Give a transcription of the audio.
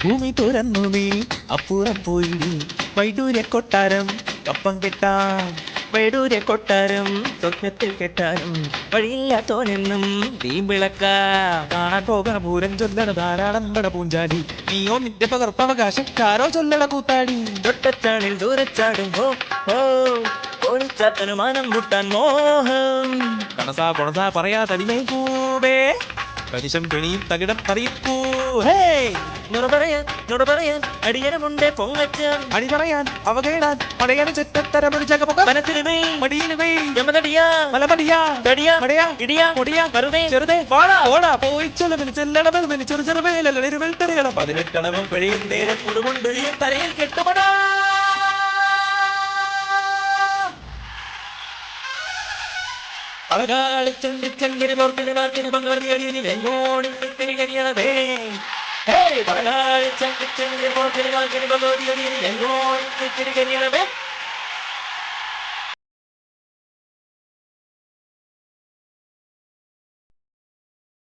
ഭൂമി തുറന്നു നീ അപ്പുറം പോയി നീ വൈഡൂര്യ കൊട്ടാരം കപ്പം കെട്ടാം വൈഡൂര്യ കൊട്ടാരം സ്വപ്നത്തിൽ കെട്ടാനും വഴിയില്ലാത്തോനെന്നും തീമ്പിളക്ക കാണാൻ പോകണ പൂരം ചൊല്ലണ ധാരാളം പട പൂഞ്ചാടി നീയോ നിന്റെ പകർപ്പവകാശക്കാരോ ചൊല്ലണ കൂത്താടി തൊട്ടച്ചാണിൽ ദൂരച്ചാടും ഹോ ഹോ ഓണിച്ചാത്തനു മാനം മുട്ടാൻ മോഹം കണസാ പൊണസാ പറയാതടിമേ പൂവേ കണിശം കെണിയും തകിടം അറിയിപ്പൂ ഹേ അടിയനമുണ്ടേ പൊങ്ങച്ചാൻ അടി പറയാൻ അവകേടാൻ പടയന ചെറ്റത്തരമൊരു ജഗമുഖ മനത്തിലുമേ മടിയിലുമേ യമതടിയാ മലമടിയാ തടിയാ മടയാ ഇടിയാ മുടിയാ കറുതേ ചെറുതേ വാടാ ഓടാ പോയി ചെലവിന് ചെല്ലടവെൽവിന് ചെറു ചെറുവേലരുവൽ തരയണം 18 വഴിയിൽ നേരെ പുടുമുണ്ട് തലയിൽ കെട്ടുപടാ പടകാളിച്ചെങ്കിരി പോർത്തിന് മാർത്തിന് പങ്കവരിയടിയിൽ എങ്ങോണിത്തിരി കരിയണമേ പടകാളിച്ചെങ്കിരി പോർത്തിന് മാർത്തിന് പങ്കവരിയടിയിൽ എങ്ങോണിത്തിരി കരിയണമേ